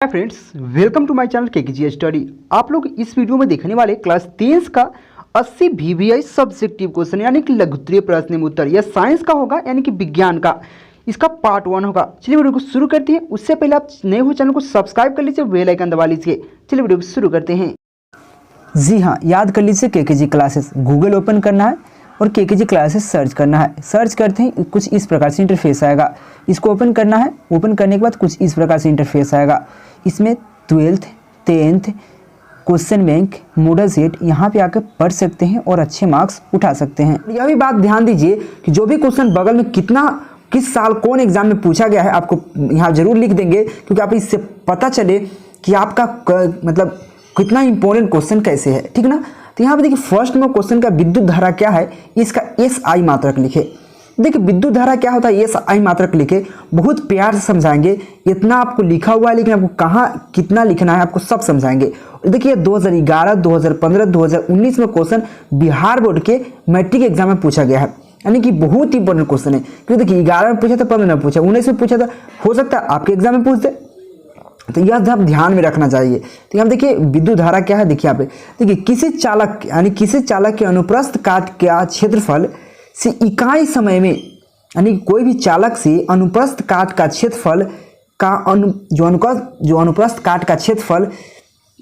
Hi friends, welcome to my channel KKG study. आप लोग इस वीडियो में देखने वाले क्लास 10 का 80 वीवीआई सब्जेक्टिव क्वेश्चन यानी कि लघुत्तरीय प्रश्न उत्तर, यह साइंस का होगा यानी कि विज्ञान का। इसका पार्ट 1 होगा। चलिए वीडियो को शुरू करते हैं। उससे पहले आप नए हो चैनल को सब्सक्राइब कर लीजिए, बेल आइकन दबा लीजिए। चलिए वीडियो को शुरू करते हैं। जी हाँ, याद कर लीजिए केकेजी क्लासेस गूगल ओपन करना है और केकेजी क्लासेस सर्च करना है। सर्च करते ही कुछ इस प्रकार से इंटरफेस आएगा। इसको ओपन करना है। ओपन करने के बाद कुछ इस प्रकार से इंटरफेस आएगा। इसमें 12th 10th question bank model set यहाँ पे आकर पढ़ सकते हैं और अच्छे मार्क्स उठा सकते हैं। यह भी बात ध्यान दीजिए कि जो भी क्वेश्चन बगल में किस साल कौन एग्जाम में पूछा गया है आपको यहाँ जरूर लिख देंगे, क्योंकि आप इससे पता चले कि आपका मतलब कितना इंपॉर्टेंट क्वेश्चन कैसे है। ठीक ना। तो यहाँ पे देखिए फर्स्ट में क्वेश्चन का विद्युत धारा क्या है, इसका SI मात्रक लिखे। देखिए विद्युत धारा क्या होता है, SI मात्रक लिखे। बहुत प्यार से समझाएंगे। इतना आपको लिखा हुआ है लेकिन आपको कहाँ कितना लिखना है आपको सब समझाएंगे। देखिए 2011, 2015, 2019 में क्वेश्चन बिहार बोर्ड के मैट्रिक एग्जाम में पूछा गया है, यानी कि बहुत ही इंपॉर्टेंट क्वेश्चन है। क्योंकि देखिए 11 में पूछा था, 15 में पूछा, 19 में पूछा था, हो सकता है आपके एग्जाम में पूछ दे। तो यह आप ध्यान में रखना चाहिए। तो यहाँ देखिए विद्युत धारा क्या है, देखिए यहाँ पे देखिए किसी चालक के अनुप्रस्थ काट का क्षेत्रफल से इकाई समय में, यानी कोई भी चालक से अनुप्रस्थ काट का क्षेत्रफल का जो अनुप्रस्थ काट का क्षेत्रफल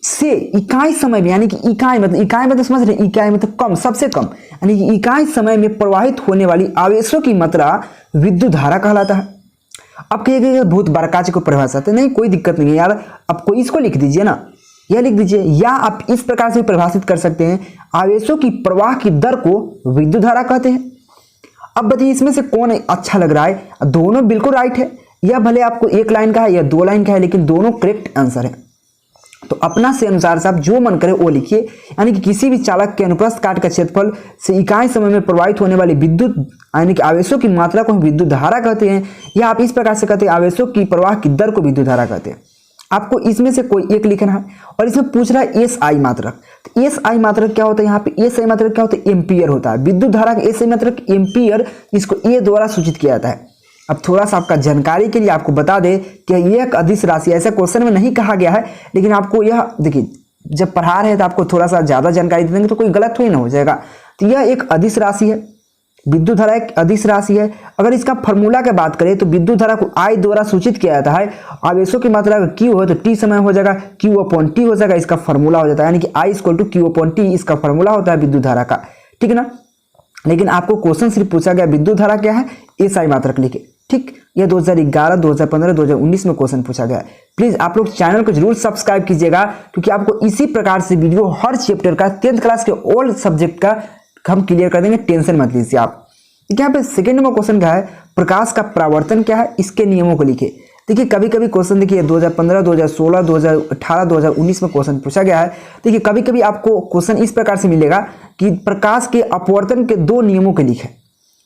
से इकाई समय में, यानी कि इकाई मतलब समझ रहे, इकाई मतलब कम, सबसे कम, यानी कि इकाई समय में प्रवाहित होने वाली आवेशों की मात्रा विद्युत धारा कहलाता है। अब कहिएगा बहुत बड़काचे को परिभाषा है, नहीं कोई दिक्कत नहीं है यार, आप कोई इसको लिख दीजिए ना, यह लिख दीजिए, या आप इस प्रकार से परिभाषित कर सकते हैं, आवेशों की प्रवाह की दर को विद्युत धारा कहते हैं। अब बताइए इसमें से कौन अच्छा लग रहा है। दोनों बिल्कुल राइट है, या भले आपको एक लाइन का है या 2 लाइन का है, लेकिन दोनों करेक्ट आंसर है। तो अपना से अनुसार से आप जो मन करे वो लिखिए, यानी कि किसी भी चालक के अनुप्रस्थ काट का क्षेत्रफल से इकाई समय में प्रवाहित होने वाली विद्युत यानी कि आवेशों की मात्रा को विद्युत धारा कहते हैं, या आप इस प्रकार से कहते हैं आवेशों की प्रवाह की दर को विद्युत धारा कहते हैं। आपको इसमें से कोई एक लिखना है। और इसमें पूछ रहा है SI मात्रक। तो SI मात्रक क्या होता है, यहाँ पे SI मात्रक क्या होता है, एम्पियर होता है। विद्युत धारा का SI मात्रक एम्पियर, इसको A द्वारा सूचित किया जाता है। अब थोड़ा सा आपका जानकारी के लिए आपको बता दें कि यह एक अदिश राशि, ऐसा क्वेश्चन में नहीं कहा गया है, लेकिन आपको यह देखिए जब पढ़ा रहे हैं तो आपको थोड़ा सा ज्यादा जानकारी दे देंगे तो कोई गलत थोड़ी ना हो जाएगा। तो यह एक अदिश राशि है, विद्युत धारा एक अदिश राशि है। अगर इसका फॉर्मूला की बात करें तो विद्युत धारा को I द्वारा सूचित किया जाता है। आवेशों की मात्रा का Q हो तो T समय हो जाएगा, Q/T हो जाएगा, इसका फॉर्मूला हो जाता है, यानी कि I = Q/T इसका फॉर्मूला होता है विद्युत धारा का। ठीक है ना। लेकिन आपको क्वेश्चन सिर्फ पूछा गया विद्युत धारा क्या है, SI मात्रक लिखे। ठीक, यह 2011, 2015, 2019 में क्वेश्चन पूछा गया है। प्लीज आप लोग चैनल को जरूर सब्सक्राइब कीजिएगा, क्योंकि आपको इसी प्रकार से वीडियो हर चैप्टर का 10th क्लास के ऑल सब्जेक्ट का हम क्लियर कर देंगे, टेंशन मत लीजिए आप। यहाँ पे सेकंड नंबर क्वेश्चन क्या है, प्रकाश का परावर्तन क्या है, इसके नियमों को लिखे। देखिए कभी कभी क्वेश्चन देखिए 2015, 2016, 2018, 2019 में क्वेश्चन पूछा गया है। देखिए कभी कभी आपको क्वेश्चन इस प्रकार से मिलेगा कि प्रकाश के अपवर्तन के 2 नियमों के लिखे।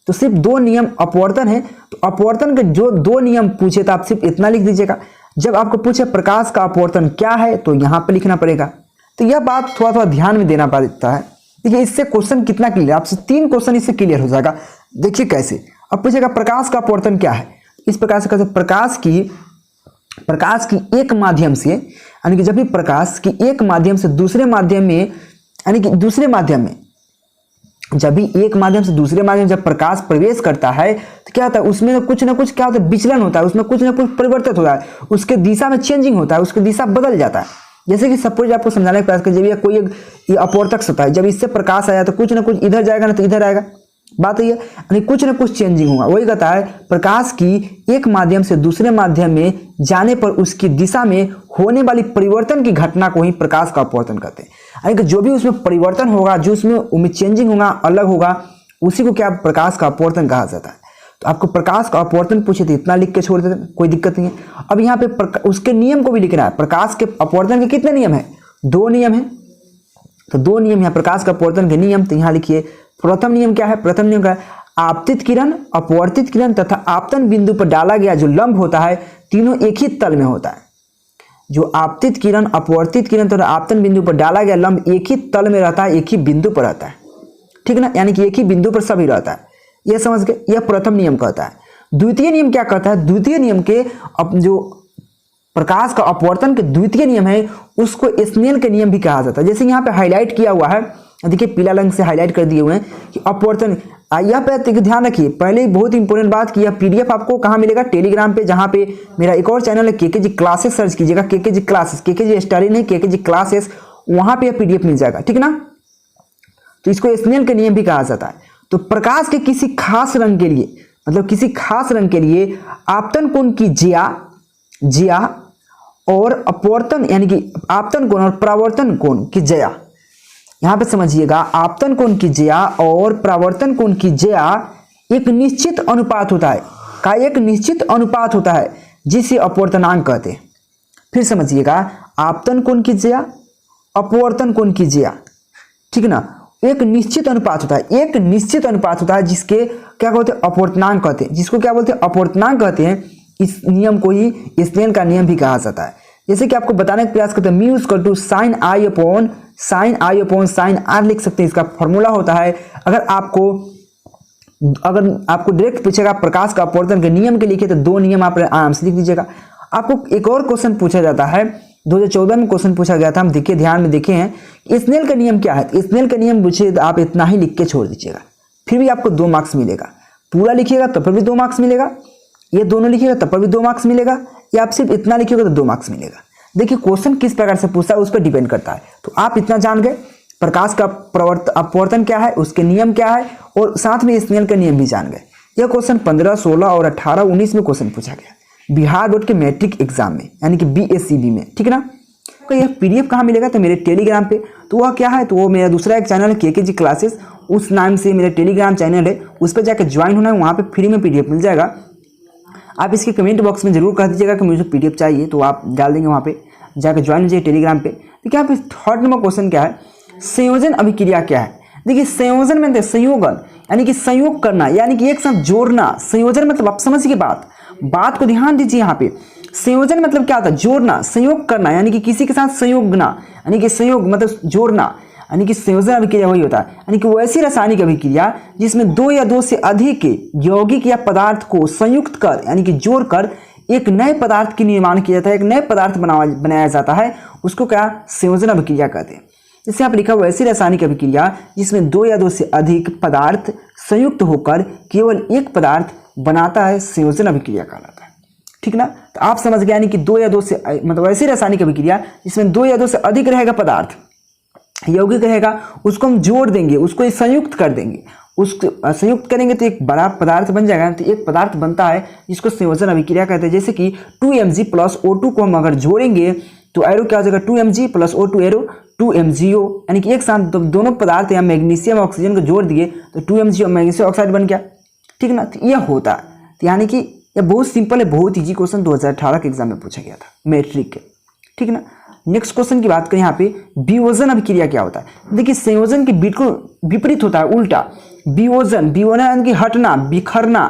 तो सिर्फ 2 नियम अपवर्तन है, तो अपवर्तन के जो 2 नियम पूछे तो आप सिर्फ इतना लिख दीजिएगा। जब आपको पूछे प्रकाश का अपवर्तन क्या है तो यहाँ पे लिखना पड़ेगा। तो यह बात थोड़ा ध्यान में देना पड़ता है। देखिए इससे क्वेश्चन कितना क्लियर, आपसे 3 क्वेश्चन इससे क्लियर हो जाएगा। देखिए कैसे, अब पूछेगा प्रकाश का अपवर्तन क्या है, इस प्रकार से कहते हैं प्रकाश की एक माध्यम से, यानी कि जब भी प्रकाश की एक माध्यम से दूसरे माध्यम में, यानी कि दूसरे माध्यम में जब भी एक माध्यम से दूसरे माध्यम जब प्रकाश प्रवेश करता है तो क्या होता है, उसमें कुछ ना कुछ क्या होता है, विचलन होता है, उसमें कुछ ना कुछ परिवर्तित होता है, उसके दिशा में चेंजिंग होता है, उसकी दिशा बदल जाता है। जैसे कि सपोज आपको समझाने का प्रयास करें, जब ये कोई ये अपवर्तक होता है, जब इससे प्रकाश आया तो कुछ ना कुछ इधर जाएगा ना तो इधर आएगा, बात ये यानी कुछ ना कुछ चेंजिंग होगा। वही कहता है प्रकाश की एक माध्यम से दूसरे माध्यम में जाने पर उसकी दिशा में होने वाली परिवर्तन की घटना को ही प्रकाश का अपवर्तन कहते हैं। यानी कि जो भी उसमें परिवर्तन होगा, जो उसमें चेंजिंग होगा, अलग होगा, उसी को क्या प्रकाश का अपवर्तन कहा जाता है। तो आपको प्रकाश का अपवर्तन पूछे तो इतना लिख के छोड़ देते, कोई दिक्कत नहीं है। अब यहाँ पे उसके नियम को भी लिखना है। प्रकाश के अपवर्तन के कितने नियम है, 2 नियम है। तो 2 नियम है प्रकाश का अपवर्तन के नियम। तो यहाँ लिखिए प्रथम नियम क्या है, प्रथम नियम क्या है, आपतित किरण, अपवर्तित किरण तथा आपतन बिंदु पर डाला गया जो लंब होता है तीनों एक ही तल में होता है। जो आपतित किरण, अपवर्तित किरण तथा आपतन बिंदु पर डाला गया लंब एक ही तल में रहता है, एक ही बिंदु पर रहता है। ठीक ना, यानी कि एक ही बिंदु पर सभी रहता है। यह समझ गए, यह प्रथम नियम कहता है। द्वितीय नियम क्या कहता है, द्वितीय नियम के जो प्रकाश का अपवर्तन के द्वितीय नियम है उसको स्नेल के नियम भी कहा जाता है। जैसे यहाँ पे हाईलाइट किया हुआ है, देखिए पीला रंग से हाईलाइट कर दिए हुए हैं कि अपवर्तन। यह पे ध्यान रखिए, पहले बहुत इंपॉर्टेंट बात कि यह पीडीएफ आपको कहाँ मिलेगा, टेलीग्राम पे, जहाँ पे मेरा एक और चैनल है केकेजी क्लासेस, सर्च कीजिएगा केकेजी क्लासेस, केकेजी स्टडी नहीं केकेजी क्लासेस, वहाँ पे यह पीडीएफ मिल जाएगा, ठीक ना। तो इसको स्नेल के नियम भी कहा जाता है। तो प्रकाश के किसी खास रंग के लिए, मतलब किसी खास रंग के लिए आपतन कोण की ज्या और अपवर्तन यानी कि आपतन कोण और परावर्तन कोण की ज्या, यहां पे समझिएगा, आपतन कोण की ज्या और परावर्तन कोण की ज्या एक निश्चित अनुपात होता है, का एक निश्चित अनुपात होता है जिसे अपवर्तनांक कहते हैं। फिर समझिएगा, आपतन कोण की ज्या, अपवर्तन कोण की ज्या, ठीक ना, एक निश्चित अनुपात होता है, एक निश्चित अनुपात होता है जिसके क्या कहते हैं, अपवर्तनांक कहते हैं, जिसको क्या बोलते हैं, अपवर्तनांक कहते हैं। इस नियम को ही स्नेल का नियम भी कहा जाता है। जैसे कि आपको बताने का प्रयास करते हैं, mu equal to sine i upon sine r लिख सकते हैं। इसका फॉर्मूला होता है, अगर आपको डायरेक्ट पूछेगा प्रकाश का अपवर्तन के नियम के लिखे तो दो नियम आप आराम से लिख दीजिएगा। आपको एक और क्वेश्चन पूछा जाता है, 2014 में क्वेश्चन पूछा गया था, हम देखिए ध्यान में देखे हैं, स्नेल का नियम क्या है। स्नेल का नियम पूछिए तो आप इतना ही लिख के छोड़ दीजिएगा, फिर भी आपको 2 मार्क्स मिलेगा। पूरा लिखिएगा तब पर भी 2 मार्क्स मिलेगा, ये दोनों लिखिएगा तब पर भी 2 मार्क्स मिलेगा, या आप सिर्फ इतना लिखिएगा तो 2 मार्क्स मिलेगा। देखिए क्वेश्चन किस प्रकार से पूछता है उस पर डिपेंड करता है। तो आप इतना जान गए, प्रकाश का अपवर्तन क्या है, उसके नियम क्या है, और साथ में स्नेल का नियम भी जान गए। यह क्वेश्चन 15, 16 और 18, 19 में क्वेश्चन पूछा गया बिहार बोर्ड के मैट्रिक एग्जाम में, यानी कि BSCB में, ठीक ना। तो यह PDF कहाँ मिलेगा, तो मेरे टेलीग्राम पे। तो वह क्या है, तो वो मेरा दूसरा एक चैनल है केकेजी क्लासेस, उस नाम से मेरा टेलीग्राम चैनल है, उस पर जाकर ज्वाइन होना है, वहाँ पे फ्री में PDF मिल जाएगा। आप इसके कमेंट बॉक्स में जरूर कह दीजिएगा कि मुझे PDF चाहिए, तो आप डाल देंगे वहाँ पे जाकर ज्वाइन हो जाइए टेलीग्राम पे। देखिए यहाँ पे थर्ड नंबर क्वेश्चन क्या है, संयोजन अभिक्रिया क्या है। देखिए संयोजन में संयोगन यानी कि संयोग करना, यानी कि एक साथ जोड़ना। संयोजन मतलब आप समझिए बात को ध्यान दीजिए। यहाँ पे संयोजन मतलब क्या होता है, जोड़ना, संयोग करना, यानी कि किसी के साथ संयोगना, यानी कि संयोग मतलब जोड़ना, यानी कि संयोजन अभिक्रिया वही होता है। यानी कि वैसी रासायनिक अभिक्रिया जिसमें 2 या 2 से अधिक यौगिक या पदार्थ को संयुक्त कर, यानी कि जोड़कर एक नए पदार्थ की निर्माण किया जाता है, एक नए पदार्थ बनाया जाता है, उसको क्या संयोजन अभिक्रिया कहते हैं। जैसे आप लिखा हुआ ऐसी रासायनिक अभिक्रिया जिसमें 2 या 2 से अधिक पदार्थ संयुक्त होकर केवल एक पदार्थ बनाता है, संयोजन अभिक्रिया कहलाता है, ठीक ना। तो आप समझ गए, यानी कि 2 या 2 से मतलब ऐसी रासायनिक अभिक्रिया जिसमें 2 या 2 से अधिक रहेगा पदार्थ, यौगिक रहेगा, उसको हम जोड़ देंगे, उसको संयुक्त कर देंगे, उसको संयुक्त करेंगे तो एक बड़ा पदार्थ बन जाएगा। तो एक पदार्थ बनता है जिसको संयोजन अभिक्रिया कहते हैं। जैसे कि 2Mg प्लस O2 को हम अगर जोड़ेंगे तो एरो क्या हो जाएगा, 2Mg plus O2 arrow 2MgO, यानी कि एक साथ दोनों पदार्थ या मैग्नीशियम ऑक्सीजन को जोड़ दिए तो 2Mg मैग्नीशियम ऑक्साइड बन गया, ठीक ना। तो यह होता है, तो यानी कि यह बहुत सिंपल है, बहुत ईजी क्वेश्चन 2018 के एग्जाम में पूछा गया था मैट्रिक के, ठीक ना। नेक्स्ट क्वेश्चन की बात करें, यहाँ पे वियोजन अभिक्रिया क्या होता है। देखिए संयोजन के बिल्कुल विपरीत होता है, उल्टा। वियोजन यानी कि हटना, बिखरना,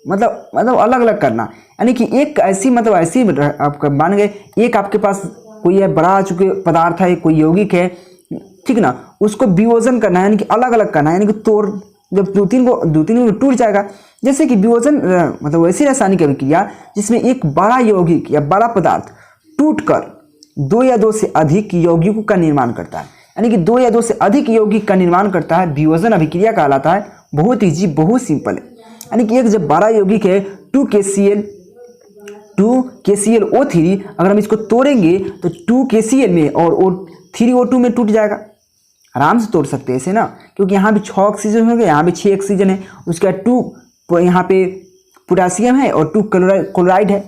मतलब अलग अलग करना, यानी कि एक ऐसी मतलब ऐसी आपका मान गए, एक आपके पास कोई है बड़ा चुके पदार्थ है, कोई यौगिक है, ठीक ना, उसको वियोजन करना यानी कि अलग अलग करना, यानी कि तोड़, जब दो तीन को टूट जाएगा। जैसे कि वियोजन मतलब वैसी रासायनिक अभिक्रिया जिसमें एक बड़ा यौगिक या बड़ा पदार्थ टूटकर 2 या 2 से अधिक यौगिकों का निर्माण करता है, यानी कि 2 या 2 से अधिक यौगिक का निर्माण करता है, वियोजन अभिक्रिया कहलाता है। बहुत ईजी, बहुत सिंपल है। यानी कि एक जब बड़ा यौगिक है 2KClO3, अगर हम इसको तोड़ेंगे तो 2KCl में और 3O2 में टूट जाएगा। आराम से तोड़ सकते हैं इसे ना, क्योंकि यहाँ भी 6 ऑक्सीजन हो गया, यहाँ भी 6 ऑक्सीजन है, उसका 2 यहाँ पे पोटासियम है और 2 क्लोराइड है।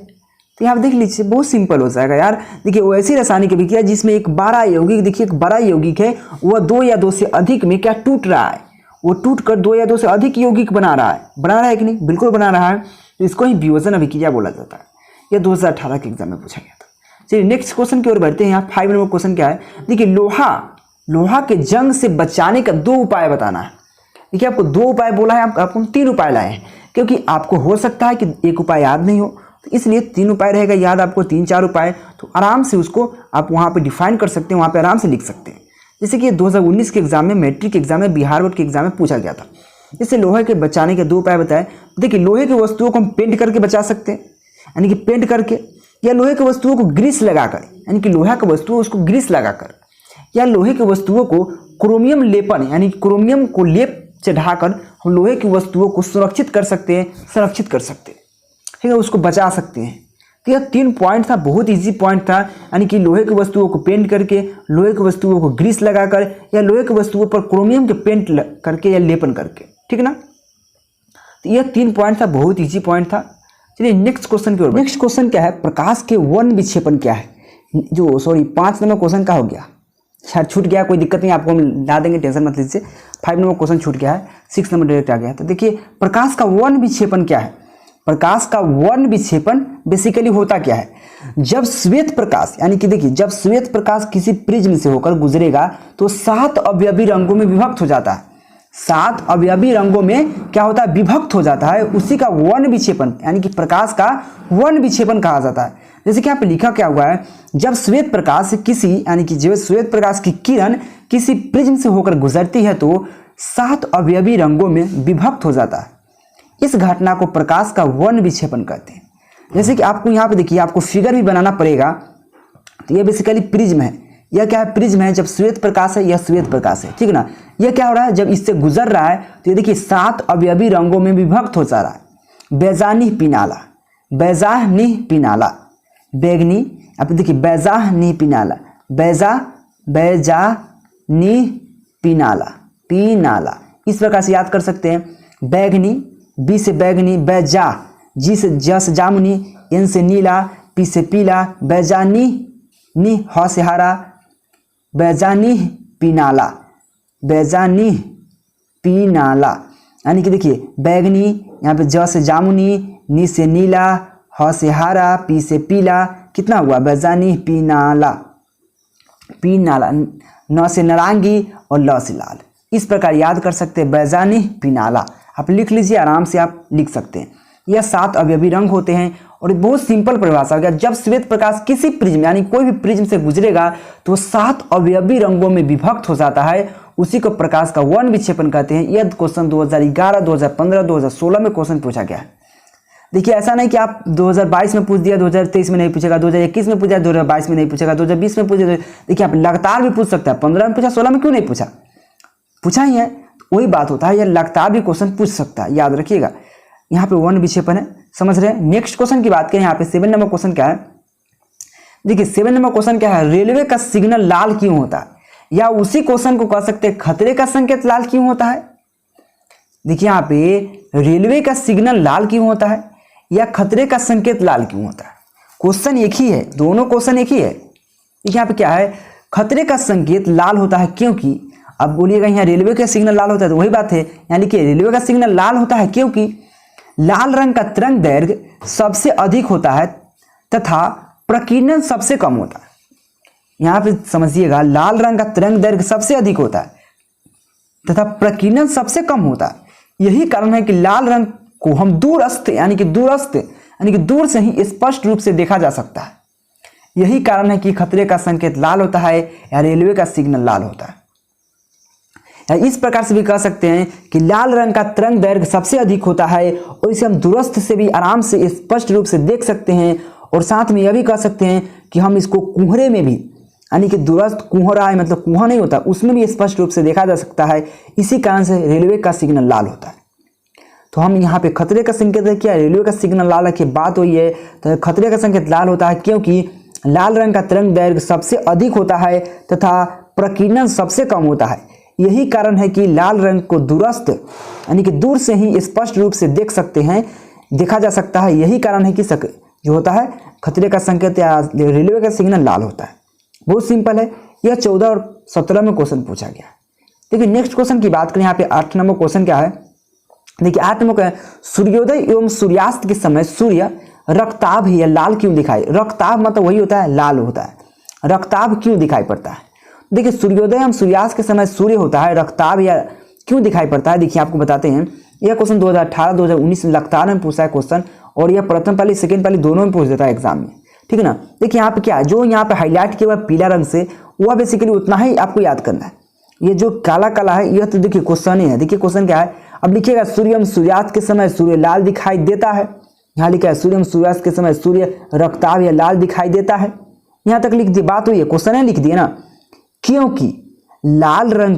तो यहाँ देख लीजिए, बहुत सिंपल हो जाएगा यार। देखिए वो ऐसी रासायनिक अभिक्रिया जिसमें एक बड़ा यौगिक, देखिए एक बड़ा यौगिक है, वह 2 या 2 से अधिक में क्या टूट रहा है, वो टूट कर 2 या 2 से अधिक यौगिक बना रहा है कि नहीं, बिल्कुल बना रहा है। तो इसको ही वियोजन अभिक्रिया बोला जाता है। यह 2018 के एग्जाम में पूछा गया था। चलिए नेक्स्ट क्वेश्चन की ओर बढ़ते हैं। यहाँ 5 नंबर क्वेश्चन क्या है, देखिए लोहा के जंग से बचाने का 2 उपाय बताना है। देखिए आपको 2 उपाय बोला है, आपको 3 उपाय लाए हैं, क्योंकि आपको हो सकता है कि एक उपाय याद नहीं हो, तो इसलिए 3 उपाय रहेगा याद आपको, 3-4 उपाय, तो आराम से उसको आप वहाँ पे डिफाइन कर सकते हैं, वहाँ पे आराम से लिख सकते हैं। जैसे कि 2019 के एग्जाम में, मैट्रिक एग्जाम में, बिहार बोर्ड के एग्जाम में पूछा गया था। इससे लोहे के बचाने के 2 उपाय बताए। देखिए लोहे की वस्तुओं को हम पेंट करके बचा सकते हैं, यानी कि पेंट करके, या लोहे की वस्तुओं को ग्रीस लगाकर, यानी कि लोहा की वस्तु उसको ग्रीस लगाकर, या लोहे की वस्तुओं को क्रोमियम लेपन यानी क्रोमियम को लेप से ढाकर हम लोहे की वस्तुओं को सुरक्षित कर सकते हैं, संरक्षित कर सकते हैं, ठीक है, उसको बचा सकते हैं। तो यह 3 पॉइंट था, बहुत इजी पॉइंट था, यानी कि लोहे की वस्तुओं को पेंट करके, लोहे की वस्तुओं को ग्रीस लगाकर, या लोहे की वस्तुओं पर क्रोमियम के पेंट करके या लेपन करके, ठीक ना। तो यह 3 पॉइंट था, बहुत इजी पॉइंट था। चलिए नेक्स्ट क्वेश्चन की ओर। नेक्स्ट क्वेश्चन क्या है, प्रकाश के वर्ण विक्षेपण क्या है। जो 5 नंबर क्वेश्चन का हो गया, शायद छूट गया, कोई दिक्कत नहीं, आपको हम ला देंगे, टेंशन मत लीजिए। 5 नंबर क्वेश्चन छूट गया है, 6 नंबर डायरेक्ट आ गया। तो देखिए प्रकाश का वर्ण विक्षेपण क्या है। प्रकाश का वर्ण विक्षेपण बेसिकली होता क्या है, जब श्वेत प्रकाश, यानी कि देखिए जब श्वेत प्रकाश किसी प्रिज्म से होकर गुजरेगा तो 7 अवयवी रंगों में विभक्त हो जाता है। 7 अवयवी रंगों में क्या होता है, विभक्त हो जाता है, उसी का वर्ण विक्षेपण यानी कि प्रकाश का वर्ण विक्षेपण कहा जाता है। जैसे कि यहाँ पे लिखा क्या हुआ है, जब श्वेत प्रकाश किसी, यानी कि जब श्वेत प्रकाश की किरण किसी प्रिज्म से होकर गुजरती है तो 7 अवयवी रंगों में विभक्त हो जाता है। इस घटना को प्रकाश का वर्ण विक्षेपण कहते हैं। जैसे कि आपको यहाँ पे देखिए, आपको फिगर भी बनाना पड़ेगा। तो ये बेसिकली प्रिज्म है, यह क्या है, प्रिज्म है। जब श्वेत प्रकाश है, यह श्वेत प्रकाश है, ठीक है ना। यह क्या हो रहा है, जब इससे गुजर रहा है तो ये देखिए 7 अवयवी रंगों में विभक्त हो जा रहा है। बेजानी पिनाला, बैजानी पिनाला, बैगनी, अब देखिए बैजानी पिनाला, बैजानी पिनाला, पिनाला, इस प्रकार से याद कर सकते हैं। बैगनी, बी से बैगनी, बैजा, जी से जामुनी, एन से नीला, पी से पीला, बैजानी, नी ह से हरा, बैजानी पिनाला, बैजानी पिनाला, यानी कि देखिए बैगनी, यहाँ पे ज से जामुनी, नी से नीला, ह से हरा, पी से पीला, कितना हुआ, बैजानी पिनाला, पिनाला, न से नारंगी और ल से लाल। इस प्रकार याद कर सकते हैं, बैजानी पिनाला। आप लिख लीजिए, आराम से आप लिख सकते हैं। यह 7 अवयवी रंग होते हैं और बहुत सिंपल परिभाषा हो गया। जब श्वेत प्रकाश किसी प्रिज्म यानी कोई भी प्रिज्म से गुजरेगा तो 7 अवयवी रंगों में विभक्त हो जाता है, उसी को प्रकाश का वर्ण विक्षेपण कहते हैं। यह क्वेश्चन 2011, 2015, 2016 में क्वेश्चन पूछा गया है। देखिए ऐसा नहीं कि आप 2022 में पूछ दिया, 2023 में नहीं पूछेगा, 2021 में पूछा, 2022 में नहीं पूछेगा, 2020 में पूछे। देखिए आप लगातार भी पूछ सकता है, 15 में पूछा, 16 में क्यों नहीं पूछा, पूछा ही है। वही बात होता है, यह लगातार भी क्वेश्चन पूछ सकता है, याद रखिएगा। यहाँ पे वर्ण विक्षेपण है, समझ रहे हैं। नेक्स्ट क्वेश्चन की बात करें, यहाँ पे 7 नंबर क्वेश्चन क्या है। देखिए 7 नंबर क्वेश्चन क्या है, रेलवे का सिग्नल लाल क्यों होता है, या उसी क्वेश्चन को कह सकते हैं खतरे का संकेत लाल क्यों होता है। देखिए यहाँ पे रेलवे का सिग्नल लाल क्यों होता है या खतरे का संकेत लाल क्यों होता है, क्वेश्चन एक ही है, दोनों क्वेश्चन एक ही है। देखिए यहाँ पे क्या है, खतरे का संकेत लाल होता है क्योंकि, अब बोलिएगा यहाँ रेलवे का सिग्नल लाल होता है, तो वही बात है, यानी कि रेलवे का सिग्नल लाल होता है क्योंकि लाल रंग का तरंग दैर्घ्य सबसे अधिक होता है तथा प्रकीर्णन सबसे कम होता है। यहाँ पे समझिएगा, लाल रंग का तरंग दैर्घ्य सबसे अधिक होता है तथा प्रकीर्णन सबसे कम होता है। यही कारण है कि लाल रंग को हम दूरस्थ यानी कि दूर से ही स्पष्ट रूप से देखा जा सकता है। यही कारण है कि खतरे का संकेत लाल होता है या रेलवे का सिग्नल लाल होता है। इस प्रकार से भी कह सकते हैं कि लाल रंग का तरंग दैर्घ्य सबसे अधिक होता है और इसे हम दूरस्थ से भी आराम से स्पष्ट रूप से देख सकते हैं। और साथ में यह भी कह सकते हैं कि हम इसको कुहरे में भी, यानी कि दूरस्थ कुहरा है, मतलब कुआं नहीं होता, उसमें भी स्पष्ट रूप से देखा जा सकता है। इसी कारण से रेलवे का सिग्नल लाल होता है। तो हम यहाँ पे खतरे का संकेत किया, रेलवे का सिग्नल लाल रखिए, बात हुई है। तो खतरे का संकेत लाल होता है क्योंकि लाल रंग का तरंग दैर्घ्य सबसे अधिक होता है तथा प्रकीर्णन सबसे कम होता है। यही कारण है कि लाल रंग को दूरस्थ यानी कि दूर से ही स्पष्ट रूप से देख सकते हैं, देखा जा सकता है। यही कारण है कि जो होता है खतरे का संकेत या रेलवे का सिग्नल लाल होता है। बहुत सिंपल है। यह 14 और 17 में क्वेश्चन पूछा गया। देखिए नेक्स्ट क्वेश्चन की बात करें, यहाँ पे 8 नंबर क्वेश्चन क्या है। देखिए 8 नंबर का, सूर्योदय एवं सूर्यास्त के समय सूर्य रक्ताभ या लाल क्यों दिखाई, रक्ताभ मतलब वही होता है लाल होता है, रक्ताभ क्यों दिखाई पड़ता है। देखिए सूर्योदय एवं सूर्यास्त के समय सूर्य होता है रक्ताभ या क्यों दिखाई पड़ता है। देखिए आपको बताते हैं, यह क्वेश्चन 2018 2019 में लगातार में पूछा है क्वेश्चन, और यह प्रथम पाली सेकंड पाली दोनों में पूछ देता है एग्जाम में, ठीक है ना। देखिए यहाँ पे क्या है, जो यहाँ पे हाईलाइट किया हुआ पीला रंग से, वह बेसिकली उतना ही आपको याद करना है। ये जो काला काला है यह तो देखिए क्वेश्चन ही है। देखिए क्वेश्चन क्या है, अब लिखिएगा, सूर्य एवं सूर्यास्त के समय सूर्य लाल दिखाई देता है। यहाँ लिखा है सूर्य सूर्यास्त के समय सूर्य रक्ताभ या लाल दिखाई देता है। यहाँ तक लिख दिए, बात हुई है, क्वेश्चन है लिख दिए ना। क्योंकि लाल रंग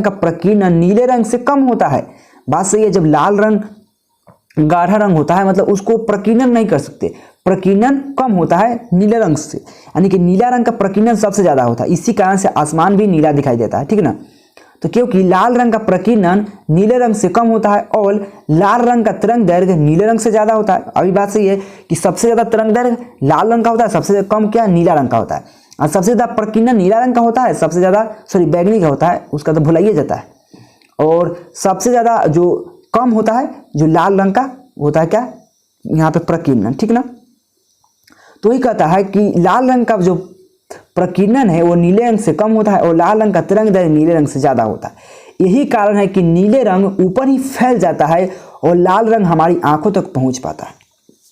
का प्रकीर्णन नीले रंग से कम होता है। बात सही है, जब लाल रंग गाढ़ा रंग होता है मतलब उसको प्रकीर्णन नहीं कर सकते, प्रकीर्णन कम होता है नीले रंग से, यानी कि नीला रंग का प्रकीर्णन सबसे ज्यादा होता है, इसी कारण से आसमान भी नीला दिखाई देता है, ठीक है ना। तो क्योंकि लाल रंग का प्रकीर्णन नीले रंग से कम होता है और लाल रंग का तरंग दैर्घ्य नीले रंग से ज्यादा होता है। अभी बात सही है कि सबसे ज्यादा तरंग दैर्घ्य लाल रंग का होता है, सबसे कम क्या नीला रंग का होता है, और सबसे ज्यादा प्रकीर्णन नीला रंग का होता है, सबसे ज्यादा बैगनी का होता है, उसका तो भुलाइए जाता है, और सबसे ज्यादा जो कम होता है जो लाल रंग का होता है, क्या यहाँ पे प्रकीर्णन, ठीक ना। तो वही कहता है कि लाल रंग का जो प्रकीर्णन है वो नीले रंग से कम होता है और लाल रंग का तरंग दैर्घ्य नीले रंग से ज्यादा होता है। यही कारण है कि नीले रंग ऊपर ही फैल जाता है और लाल रंग हमारी आंखों तक पहुंच पाता है।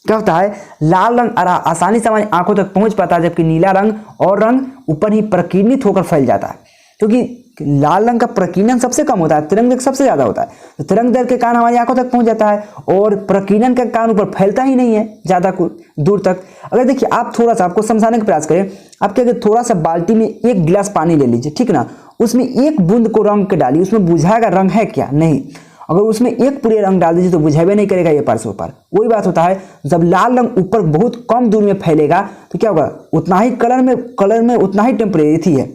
क्या होता है, लाल रंग आसानी से हमारी आंखों तक पहुंच पाता है, जबकि नीला रंग और रंग ऊपर ही प्रकीर्णित होकर फैल जाता है, क्योंकि लाल रंग का प्रकीर्णन सबसे कम होता है, तरंग दैर्घ्य सबसे ज्यादा होता है। तो तरंग दैर्घ्य के कारण हमारी आंखों तक पहुंच जाता है और प्रकीर्णन के कारण ऊपर फैलता ही नहीं है ज्यादा दूर तक। अगर देखिए आप थोड़ा सा आपको समझाने का प्रयास करें, आप क्या थोड़ा सा बाल्टी में एक गिलास पानी ले लीजिए, ठीक ना, उसमें एक बूंद को रंग के डालिए, उसमें बुझाएगा रंग है क्या, नहीं। अगर उसमें एक पूरे रंग डाल दीजिए तो बुझावे नहीं करेगा ये पार से ऊपर। वही बात होता है, जब लाल रंग ऊपर बहुत कम दूर में फैलेगा तो क्या होगा, उतना ही कलर में उतना ही टेम्परेचर है।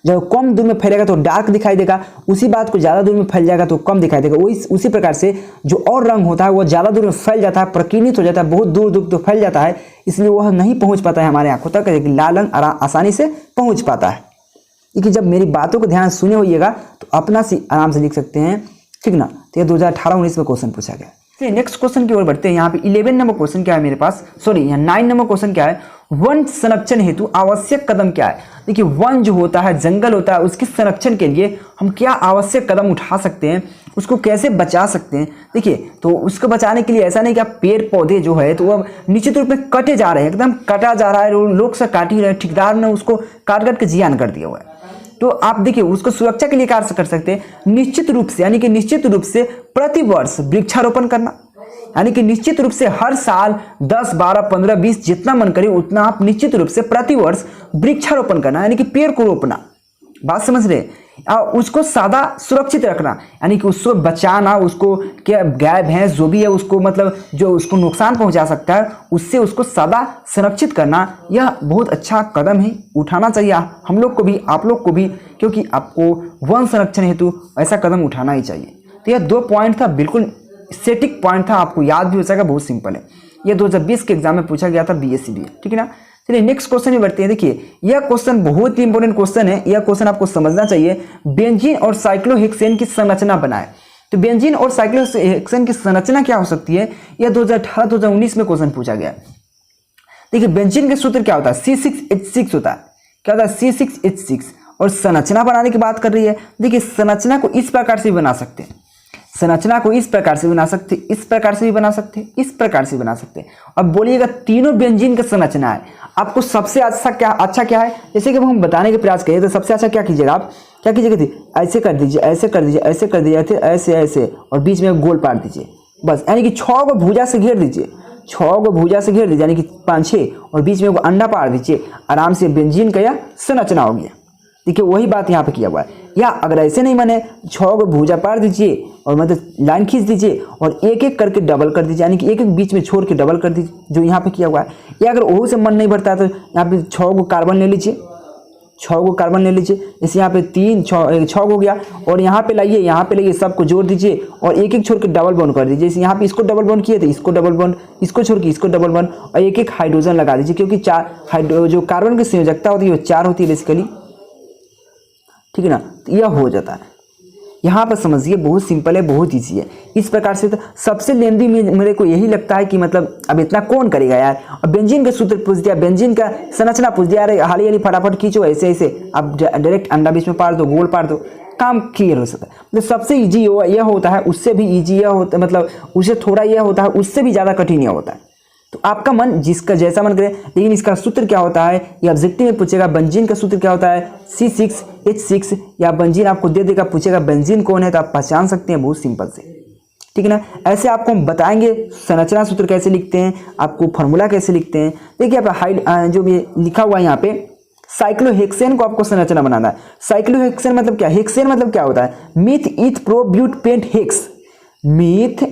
जब कम दूर में फैलेगा तो डार्क दिखाई देगा, उसी बात को ज्यादा दूर में फैल जाएगा तो कम दिखाई देगा। उसी प्रकार से जो और रंग होता है वो ज्यादा दूर में फैल जाता है, प्रकीर्णित हो जाता है, बहुत दूर दूर तो फैल जाता है, इसलिए वह नहीं पहुंच पाता है हमारे आंखों तक, लेकिन लाल रंग आसानी से पहुंच पाता है। लेकिन जब मेरी बातों को ध्यान सुने होइएगा तो अपना से आराम से लिख सकते हैं, ठीक ना। तो ये 2018-19 में क्वेश्चन पूछा गया। चलिए नेक्स्ट क्वेश्चन की ओर बढ़ते हैं। यहाँ पे 11 नंबर क्वेश्चन क्या है मेरे पास, सॉरी यहाँ 9 नंबर क्वेश्चन क्या है, वन संरक्षण हेतु आवश्यक कदम क्या है। देखिए वन जो होता है, जंगल होता है, उसके संरक्षण के लिए हम क्या आवश्यक कदम उठा सकते हैं, उसको कैसे बचा सकते हैं। देखिए तो उसको बचाने के लिए ऐसा नहीं कि आप पेड़ पौधे जो है तो वो निश्चित रूप में कटे जा रहे हैं, एकदम कटा जा रहा है, लोग से काट ही रहे हैं, ठेकेदार ने उसको काट के जियान कर दिया हुआ है। तो आप देखिए उसको सुरक्षा के लिए कार्य कर सकते हैं, निश्चित रूप से, यानी कि निश्चित रूप से प्रति वर्ष वृक्षारोपण करना, यानी कि निश्चित रूप से हर साल 10, 12, 15, 20 जितना मन करे उतना आप निश्चित रूप से प्रति वर्ष वृक्षारोपण करना, यानी कि पेड़ को रोपना। बात समझ रहे, उसको सादा सुरक्षित रखना, यानी कि उसको बचाना, उसको क्या गाय भैंस जो भी है उसको मतलब जो उसको नुकसान पहुंचा सकता है उससे उसको सादा संरक्षित करना, यह बहुत अच्छा कदम है, उठाना चाहिए हम लोग को भी, आप लोग को भी, क्योंकि आपको वन संरक्षण हेतु ऐसा कदम उठाना ही चाहिए। तो यह 2 पॉइंट था, बिल्कुल स्टैटिक पॉइंट था, आपको याद भी हो जाएगा, बहुत सिंपल है। यह 2020 के एग्जाम में पूछा गया था BSc BA, ठीक है ना। चलिए नेक्स्ट क्वेश्चन में बढ़ते हैं। देखिए यह क्वेश्चन बहुत ही इंपॉर्टेंट क्वेश्चन है, यह क्वेश्चन आपको समझना चाहिए। बेंजीन और साइक्लोहेक्सेन की संरचना बनाए। तो बेंजीन और साइक्लोहेक्सेन की संरचना क्या हो सकती है, यह 2018-2019 में क्वेश्चन पूछा गया। देखिए बेंजीन का सूत्र क्या होता है, C6H6 होता है। क्या होता है, C6H6। और संरचना बनाने की बात कर रही है। देखिए संरचना को इस प्रकार से भी बना सकते हैं, संरचना को इस प्रकार से बना सकते, इस प्रकार से भी बना सकते, इस प्रकार से बना सकते। अब बोलिएगा तीनों बेंजीन का संरचना है, आपको सबसे अच्छा क्या है, जैसे कि हम बताने के प्रयास करें तो सबसे अच्छा क्या कीजिएगा, आप क्या कीजिएगा, ऐसे कर दीजिए, ऐसे कर दीजिए, ऐसे कर दीजिए, ऐसे ऐसे, और बीच में गोल पार दीजिए, बस। यानी कि 6 को भुजा से घेर दीजिए, 6 को भुजा से घेर दीजिए, यानी कि 5-6, और बीच में अंडा पार दीजिए, आराम से बेंजीन का यह संरचना हो गया। देखिए वही बात यहाँ पे किया हुआ है। या अगर ऐसे नहीं बने, 6 को भुजा पार दीजिए और मतलब लाइन खींच दीजिए और एक एक करके डबल कर दीजिए, यानी कि एक एक बीच में छोड़ के डबल कर दीजिए, जो यहाँ पे किया हुआ है। या अगर वही से मन नहीं भरता है तो यहाँ पे 6 को कार्बन ले लीजिए, 6 को कार्बन ले लीजिए, जैसे यहाँ पे 3 6 हो गया, और यहाँ पे लाइए, सबको जोड़ दीजिए और एक एक छोड़ के डबल बॉन्ड कर दीजिए। जैसे यहाँ पे इसको डबल बॉन्ड किए थे, इसको डबल बॉन्ड, इसको छोड़ के इसको डबल बॉन्ड, और एक एक हाइड्रोजन लगा दीजिए, क्योंकि 4 जो कार्बन की संयोजकता होती है वो 4 होती है बेसिकली, ठीक है ना। तो यह हो जाता है। यहाँ पर समझिए बहुत सिंपल है, बहुत ईजी है। इस प्रकार से तो सबसे लेंदी मेरे को यही लगता है कि मतलब अब इतना कौन करेगा यार। अब बेंजीन का सूत्र पूछ दिया, बेंजीन का संरचना पूछ दिया, अरे हाली फटाफट खींचो, ऐसे ऐसे, अब डायरेक्ट अंडा बीच में पार दो, गोल पार दो, काम क्लियर हो सकता है। मतलब सबसे ईजी यह होता है, उससे भी ईजी यह होता है, मतलब उससे थोड़ा यह होता है, उससे भी ज़्यादा कठिन यह होता है। तो आपका मन जिसका जैसा मन करे, लेकिन इसका सूत्र क्या होता है ये ऑब्जेक्टिव में पूछेगा। बेंजीन का सूत्र क्या होता है, C6H6, या बेंजीन आपको दे देगा, पूछेगा बेंजीन कौन है तो आप पहचान सकते हैं बहुत सिंपल से। ठीक है ना। ऐसे आपको हम बताएंगे संरचना सूत्र कैसे लिखते हैं, आपको फॉर्मूला कैसे लिखते हैं। देखिए आप जो भी लिखा हुआ है यहाँ पे, साइक्लोहेक्सेन को आपको संरचना बनाना है। साइक्लोहेक्सेन मतलब क्या, हेक्सेन मतलब क्या होता है, meth eth prop but pent hex. Meth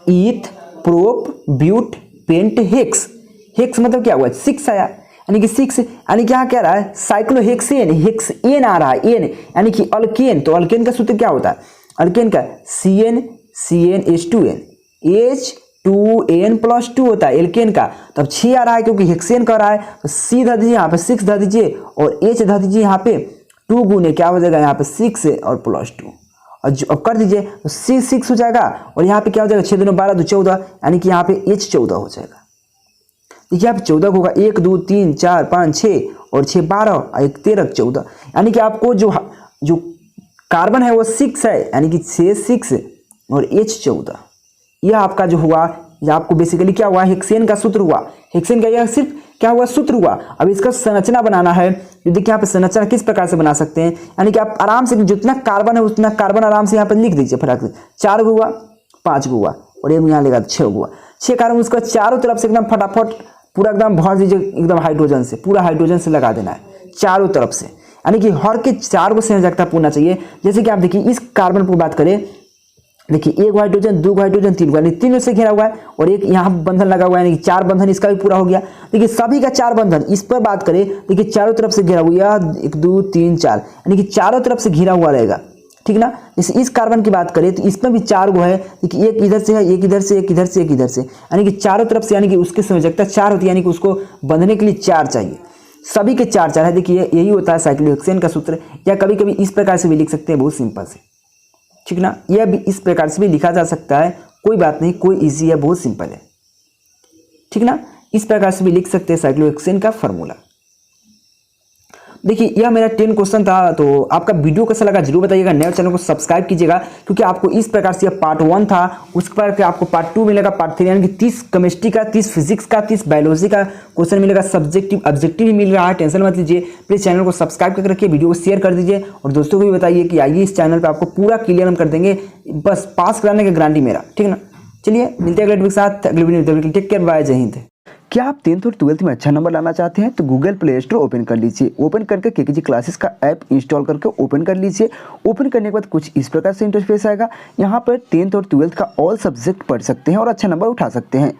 eth prop but pent hex. Hex मतलब क्या हुआ, 6 आया, यानी कि 6, यानी कि यहाँ क्या रहा है, साइक्लोहेक्सेन, हेक्स एन आ रहा है, एन यानी कि अल्केन। तो अल्केन का सूत्र क्या होता है, अल्केन का CnH2n H2n+2 होता है एल्केन का। तो अब 6 आ रहा है क्योंकि हेक्सेन का रहा है, तो C धर दीजिए यहाँ पे, 6 धर दीजिए और H धर दीजिए यहाँ पे 2 गुने क्या हो जाएगा यहाँ पे 6 और +2 और जो अब कर दीजिए तो C6 हो जाएगा और यहाँ पे क्या हो जाएगा 6 दूनी 12 2 14, यानी कि यहाँ पे H14 हो जाएगा। देखिए यहाँ पे 14 होगा, 1 2 3 4 5 6 और 6 12 और 1 13 14, यानी कि आपको जो कार्बन है वो 6 है, यानी कि 6 और H14। यह आपका जो हुआ, यह आपको बेसिकली क्या हुआ, हेक्सेन का सूत्र हुआ। हेक्सेन का यह सिर्फ क्या हुआ, सूत्र हुआ। अब इसका संरचना बनाना है, तो देखिए यहाँ पे संरचना किस प्रकार से बना सकते हैं, यानी कि आप आराम से जितना कार्बन है उतना कार्बन आराम से यहाँ पर लिख दीजिए फटाक से। 4 हुआ, 5 हुआ और एक यहाँ लेगा 6 हुआ, 6 कार्बन, उसका चारों तरफ से एकदम फटाफट पूरा एकदम भर दीजिए, एकदम हाइड्रोजन से, पूरा हाइड्रोजन से लगा देना है चारों तरफ से, यानी कि हर के 4 को संयोजकता पूर्णा चाहिए। जैसे कि आप देखिए इस कार्बन पर बात करें, देखिए 1 हाइड्रोजन 2 हाइड्रोजन 3 यानी 3 से घिरा हुआ है और एक यहाँ बंधन लगा हुआ है, यानी कि 4 बंधन इसका भी पूरा हो गया। देखिए सभी का 4 बंधन, इस पर बात करें देखिए चारों तरफ से घिरा हुआ, 1 2 3 4, यानी कि चारों तरफ से घिरा हुआ रहेगा, ठीक ना। जैसे इस कार्बन की बात करें तो इसमें भी 4 गो है, देखिए एक इधर से है, एक इधर से, एक इधर से, एक इधर से, यानी कि चारों तरफ से, यानी कि उसकी संयोजकता 4 होती है, यानी कि उसको बंधने के लिए 4 चाहिए। सभी के 4 है। देखिए यही होता है साइक्लोहेक्सेन का सूत्र, या कभी कभी इस प्रकार से भी लिख सकते हैं, बहुत सिंपल से, ठीक ना। यह भी इस प्रकार से भी लिखा जा सकता है, कोई बात नहीं, कोई इजी है, बहुत सिंपल है, ठीक ना। इस प्रकार से भी लिख सकते हैं साइक्लोहेक्सेन का फॉर्मूला। देखिए यह मेरा 10 क्वेश्चन था, तो आपका वीडियो कैसा लगा जरूर बताइएगा। नए चैनल को सब्सक्राइब कीजिएगा, क्योंकि आपको इस प्रकार से पार्ट 1 था, उसके बाद आपको पार्ट 2 मिलेगा, पार्ट 3, यानी कि 30 केमिस्ट्री का, 30 फिजिक्स का, 30 बायोलॉजी का क्वेश्चन मिलेगा, सब्जेक्टिव ऑब्जेक्टिव भी मिल रहा है, टेंशन मत लीजिए। प्लीज चैनल को सब्सक्राइब करके रखिए, वीडियो को शेयर कर दीजिए और दोस्तों को भी बताइए कि आइए इस चैनल पर आपको पूरा क्लियर हम कर देंगे, बस पास कराने की गारंटी मेरा, ठीक है ना। चलिए मिलते हैं अगले वीडियो के साथ, अगले वीडियो। टेक केयर, बाय, जय हिंद। क्या आप 10th और 12th में अच्छा नंबर लाना चाहते हैं तो गूगल प्ले स्टोर ओपन कर लीजिए। ओपन करके केकेजी क्लासेस का ऐप इंस्टॉल करके ओपन कर लीजिए। ओपन करने के बाद कुछ इस प्रकार से इंटरफेस आएगा। यहाँ पर 10th और 12th का ऑल सब्जेक्ट पढ़ सकते हैं और अच्छा नंबर उठा सकते हैं।